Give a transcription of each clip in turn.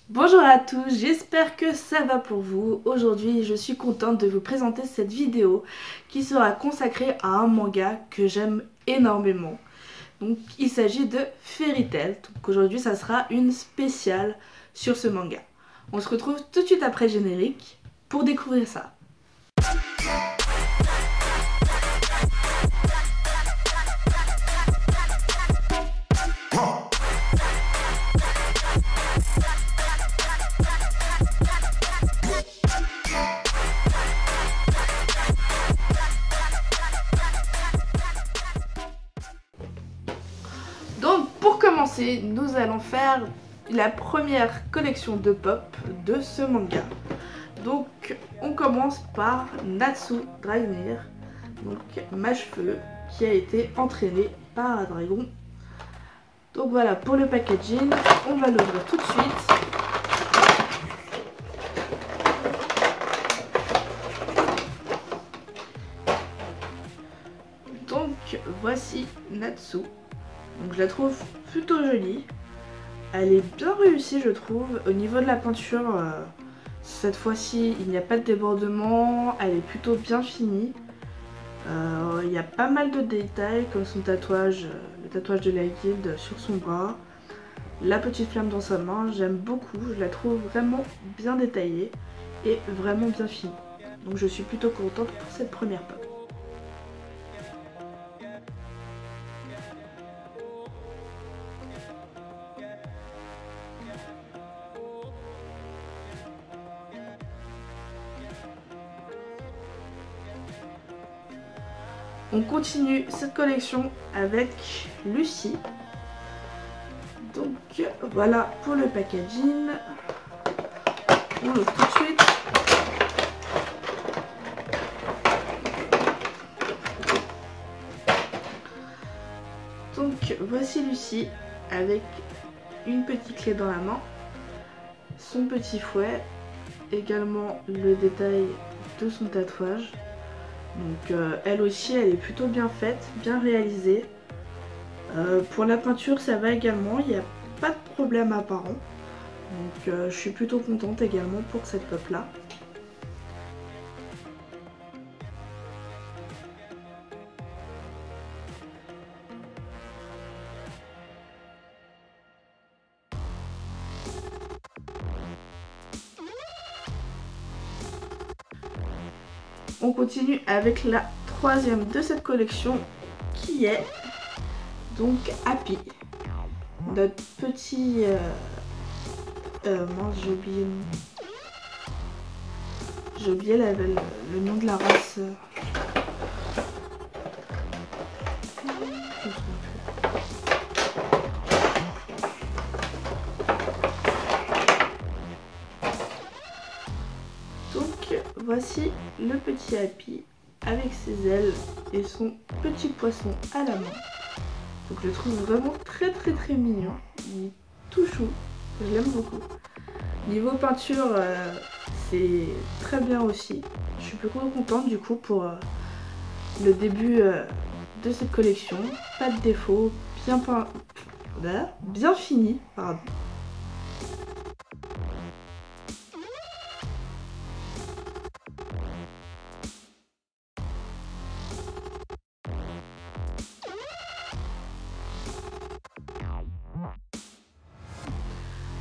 Bonjour à tous, j'espère que ça va pour vous. Aujourd'hui, je suis contente de vous présenter cette vidéo qui sera consacrée à un manga que j'aime énormément. Donc, il s'agit de Fairy Tail. Donc aujourd'hui, ça sera une spéciale sur ce manga. On se retrouve tout de suite après le générique pour découvrir ça. Donc pour commencer, nous allons faire la première collection de pop de ce manga. Donc on commence par Natsu Dragonir, donc Mâche-Feu, qui a été entraîné par un dragon. Donc voilà pour le packaging, on va l'ouvrir tout de suite. Donc voici Natsu. Donc je la trouve plutôt jolie. Elle est bien réussie je trouve. Au niveau de la peinture, cette fois-ci il n'y a pas de débordement. Elle est plutôt bien finie. Il y a pas mal de détails comme son tatouage, le tatouage de la guilde sur son bras. La petite flamme dans sa main, j'aime beaucoup. Je la trouve vraiment bien détaillée et vraiment bien finie. Donc je suis plutôt contente pour cette première pop. On continue cette collection avec Lucie. Donc voilà pour le packaging. On l'ouvre tout de suite. Donc voici Lucie avec une petite clé dans la main, son petit fouet, également le détail de son tatouage. Donc elle aussi elle est plutôt bien faite, bien réalisée. Pour la peinture ça va également, il n'y a pas de problème apparent. Donc je suis plutôt contente également pour cette pop là. On continue avec la troisième de cette collection qui est donc Happy. Notre petit... mince, j'ai oublié le nom de la race. Donc voici le petit Happy avec ses ailes et son petit poisson à la main. Donc je le trouve vraiment très mignon. Il est tout chou, je l'aime beaucoup. Niveau peinture, c'est très bien aussi. Je suis plutôt contente du coup pour le début de cette collection. Pas de défaut, bien peint, bien fini, pardon.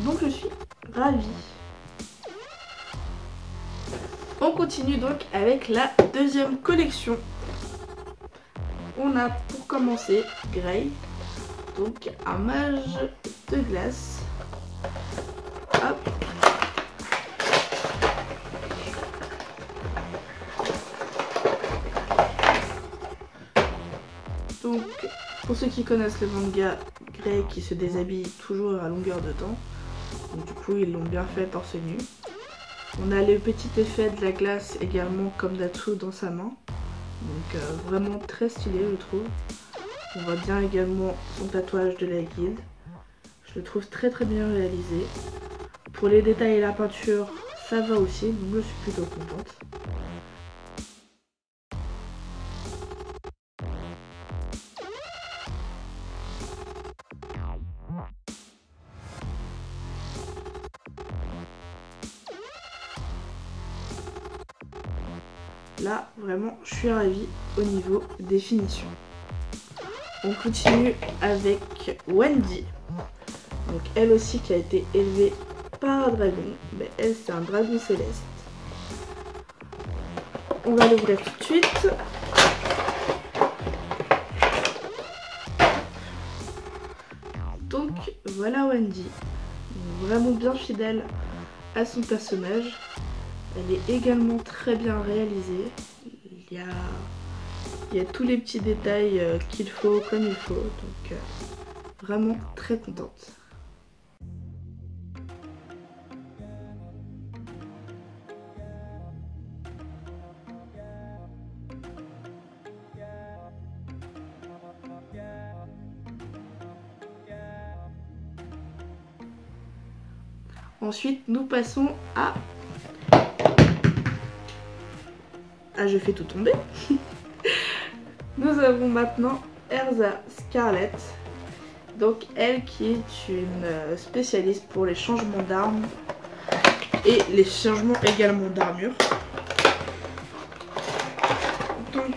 Donc je suis ravie. On continue donc avec la deuxième collection. On a pour commencer Grey, donc un mage de glace. Hop. Donc pour ceux qui connaissent le manga, Grey qui se déshabille toujours à longueur de temps. Donc du coup ils l'ont bien fait torse nu. On a le petit effet de la glace également comme Natsu dans sa main. Donc vraiment très stylé je trouve. On voit bien également son tatouage de la guilde. Je le trouve très bien réalisé. Pour les détails et la peinture ça va aussi, donc je suis plutôt contente. là vraiment je suis ravie au niveau des finitions. On continue avec Wendy. Donc elle aussi qui a été élevée par un dragon. Mais elle c'est un dragon céleste. On va l'ouvrir tout de suite. Donc voilà Wendy. Vraiment bien fidèle à son personnage. Elle est également très bien réalisée. Il y a tous les petits détails qu'il faut comme il faut. Donc vraiment très contente. Ensuite, nous passons à... Ah, je fais tout tomber. Nous avons maintenant Erza Scarlet. Donc elle qui est une spécialiste pour les changements d'armes et les changements également d'armure. Donc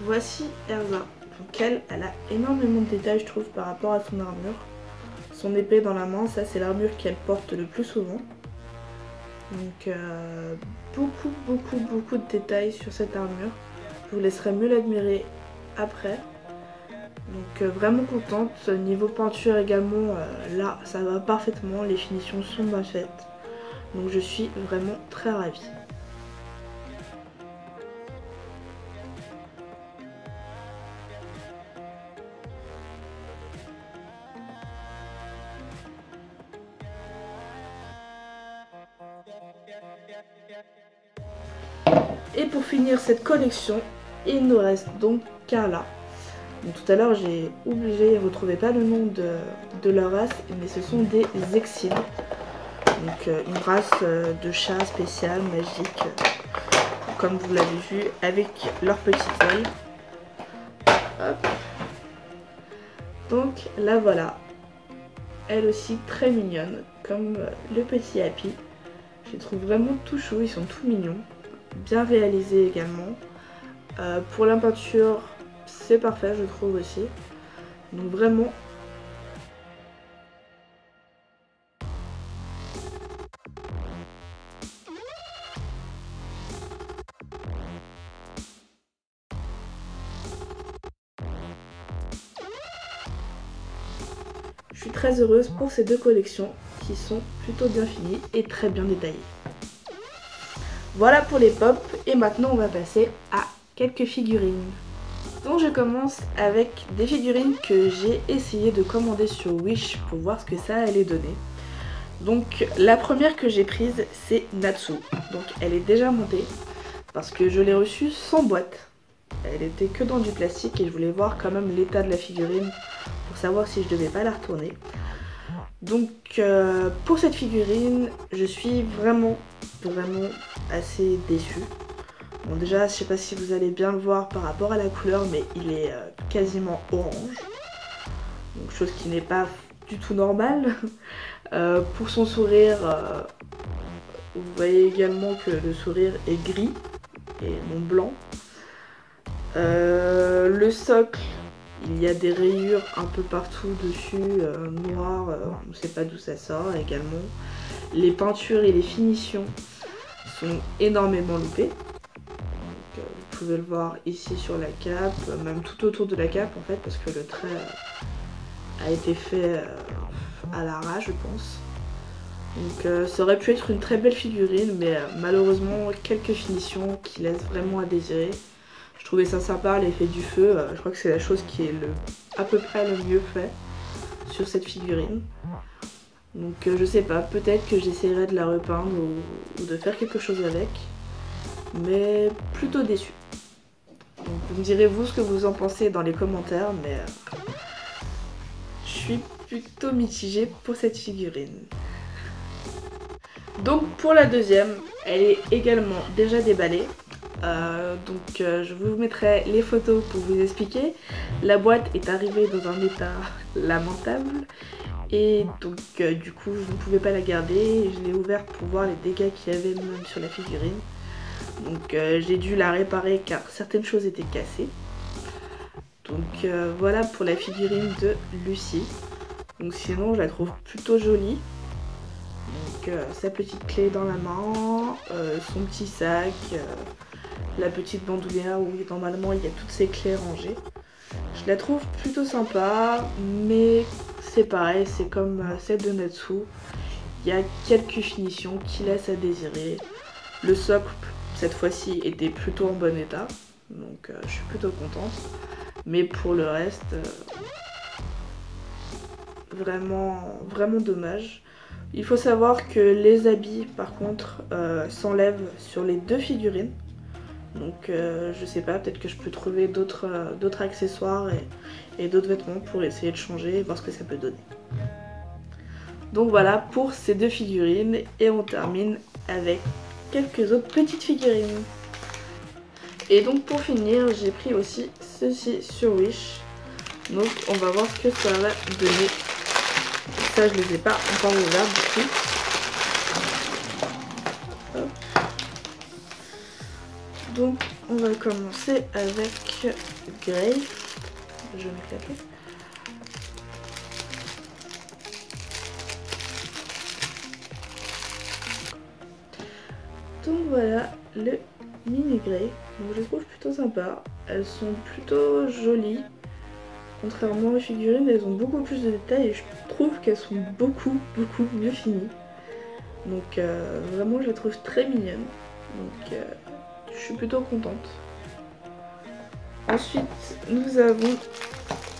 voici Erza. Donc elle a énormément de détails je trouve par rapport à son armure. Son épée dans la main, ça c'est l'armure qu'elle porte le plus souvent. Donc beaucoup de détails sur cette armure. Je vous laisserai mieux l'admirer après. Donc vraiment contente. Niveau peinture également, là ça va parfaitement. Les finitions sont bien faites. Donc je suis vraiment très ravie. Et pour finir cette collection, il nous reste donc Carla. Donc, tout à l'heure j'ai oublié, vous ne retrouvez pas le nom de leur race, mais ce sont des Exils. Donc une race de chats spéciale, magique, comme vous l'avez vu, avec leurs petites ailes. Hop. Donc là voilà, elle aussi très mignonne, comme le petit Happy. Je les trouve vraiment tout chou, ils sont tout mignons. Bien réalisé également. Pour la peinture, c'est parfait je trouve aussi. Donc vraiment. Je suis très heureuse pour ces deux collections qui sont plutôt bien finies et très bien détaillées. Voilà pour les pop et maintenant on va passer à quelques figurines. Donc je commence avec des figurines que j'ai essayé de commander sur Wish pour voir ce que ça allait donner. Donc la première que j'ai prise c'est Natsu. Donc elle est déjà montée parce que je l'ai reçue sans boîte. Elle était que dans du plastique et je voulais voir quand même l'état de la figurine pour savoir si je devais pas la retourner. Donc pour cette figurine je suis vraiment assez déçue. Bon déjà je sais pas si vous allez bien le voir par rapport à la couleur mais il est quasiment orange. Donc chose qui n'est pas du tout normale. Pour son sourire, vous voyez également que le sourire est gris et non blanc. Le socle, il y a des rayures un peu partout dessus, noires, on ne sait pas d'où ça sort également. Les peintures et les finitions sont énormément loupées. Donc, vous pouvez le voir ici sur la cape, même tout autour de la cape en fait, parce que le trait a été fait à l'arrache je pense. Donc ça aurait pu être une très belle figurine, mais malheureusement quelques finitions qui laissent vraiment à désirer. Je trouvais ça sympa l'effet du feu, je crois que c'est la chose qui est à peu près le mieux fait sur cette figurine. Donc je sais pas, peut-être que j'essaierai de la repeindre ou de faire quelque chose avec, mais plutôt déçue. Donc vous me direz vous ce que vous en pensez dans les commentaires, mais je suis plutôt mitigée pour cette figurine. Donc pour la deuxième, elle est également déjà déballée. Je vous mettrai les photos pour vous expliquer. La boîte est arrivée dans un état lamentable Et donc du coup je ne pouvais pas la garder et je l'ai ouverte pour voir les dégâts qu'il y avait même sur la figurine. Donc j'ai dû la réparer car certaines choses étaient cassées. Donc voilà pour la figurine de Lucie. Donc sinon je la trouve plutôt jolie. Donc sa petite clé dans la main, son petit sac, la petite bandoulière où normalement il y a toutes ses clés rangées. Je la trouve plutôt sympa, mais c'est pareil, c'est comme celle de Natsu. Il y a quelques finitions qui laissent à désirer. Le socle, cette fois-ci, était plutôt en bon état, donc je suis plutôt contente. Mais pour le reste, vraiment dommage. Il faut savoir que les habits, par contre, s'enlèvent sur les deux figurines. Donc je sais pas, peut-être que je peux trouver d'autres accessoires et d'autres vêtements pour essayer de changer et voir ce que ça peut donner. Donc voilà pour ces deux figurines et on termine avec quelques autres petites figurines. Et donc pour finir, j'ai pris aussi ceci sur Wish. Donc on va voir ce que ça va donner. Ça je les ai pas encore ouverts du coup. Hop. Donc on va commencer avec Grey. Je vais m'éclater. Donc voilà le mini Grey. Donc je les trouve plutôt sympas. Elles sont plutôt jolies. Contrairement aux figurines, elles ont beaucoup plus de détails et je trouve qu'elles sont beaucoup mieux finies. Donc vraiment je les trouve très mignonnes. Donc je suis plutôt contente. Ensuite nous avons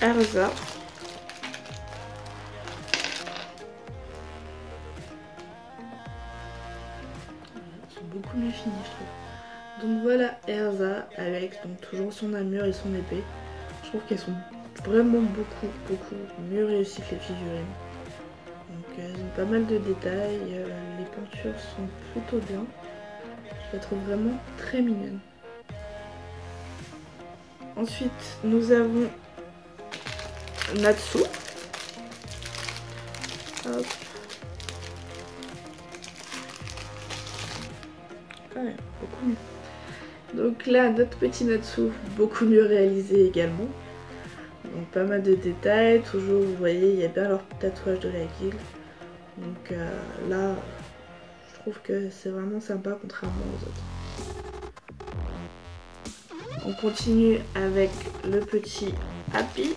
Erza. Elles sont beaucoup mieux finies je trouve. Donc voilà Erza avec donc toujours son armure et son épée. Je trouve qu'elles sont vraiment beaucoup mieux réussies que les figurines. Donc elles ont pas mal de détails, les peintures sont plutôt bien. Je la trouve vraiment très mignonne. Ensuite nous avons Natsu. Hop. Ouais, beaucoup mieux. Donc là notre petit Natsu, beaucoup mieux réalisé également. Donc pas mal de détails, toujours vous voyez il y a bien leur tatouage de la guilde. Donc là je trouve que c'est vraiment sympa contrairement aux autres. On continue avec le petit Happy.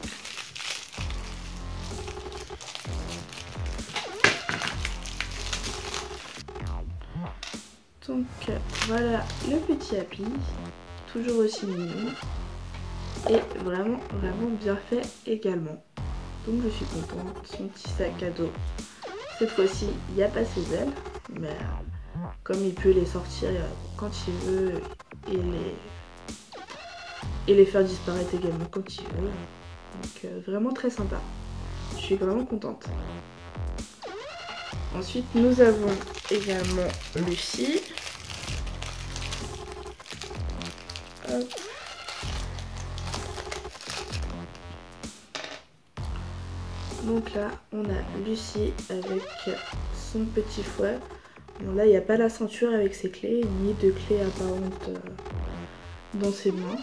Donc voilà le petit Happy, toujours aussi mignon. Et vraiment bien fait également. Donc je suis contente. Son petit sac à dos. Cette fois-ci, il n'y a pas ses ailes. Mais comme il peut les sortir quand il veut et les faire disparaître également quand il veut. Donc vraiment très sympa. Je suis vraiment contente. Ensuite, nous avons également Lucie. Hop. Donc là, on a Lucie avec son petit fouet. Bon là, il n'y a pas la ceinture avec ses clés, ni de clés apparentes dans ses mains.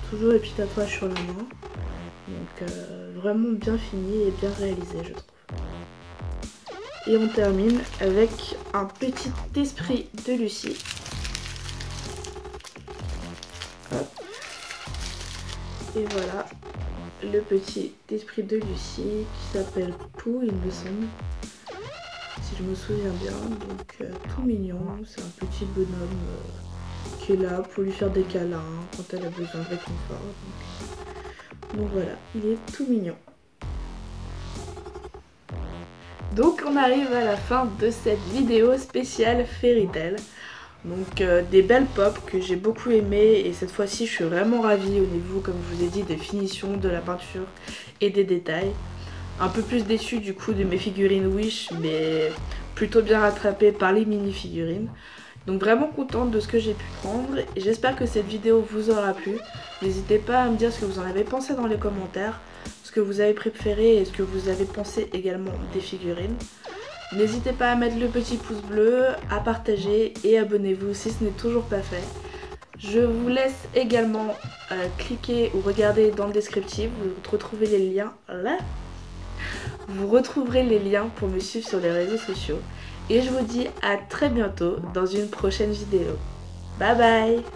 Toujours les petits tatouages sur la main. Donc vraiment bien fini et bien réalisé, je trouve. Et on termine avec un petit esprit de Lucie. Hop. Et voilà. Le petit esprit de Lucie qui s'appelle Pou, il me semble, si je me souviens bien. Donc tout mignon, c'est un petit bonhomme qui est là pour lui faire des câlins quand elle a besoin de réconfort. Donc voilà, il est tout mignon. Donc on arrive à la fin de cette vidéo spéciale Fairy Tail. Donc des belles pop que j'ai beaucoup aimées et cette fois-ci je suis vraiment ravie au niveau, comme je vous ai dit, des finitions, de la peinture et des détails. Un peu plus déçue du coup de mes figurines Wish, mais plutôt bien rattrapée par les mini figurines. Donc vraiment contente de ce que j'ai pu prendre et j'espère que cette vidéo vous aura plu. N'hésitez pas à me dire ce que vous en avez pensé dans les commentaires, parce que vous avez préféré et ce que vous avez pensé également des figurines. N'hésitez pas à mettre le petit pouce bleu, à partager et abonnez-vous si ce n'est toujours pas fait. Je vous laisse également cliquer ou regarder dans le descriptif, vous retrouvez les liens là. Vous retrouverez les liens pour me suivre sur les réseaux sociaux. Et je vous dis à très bientôt dans une prochaine vidéo. Bye bye!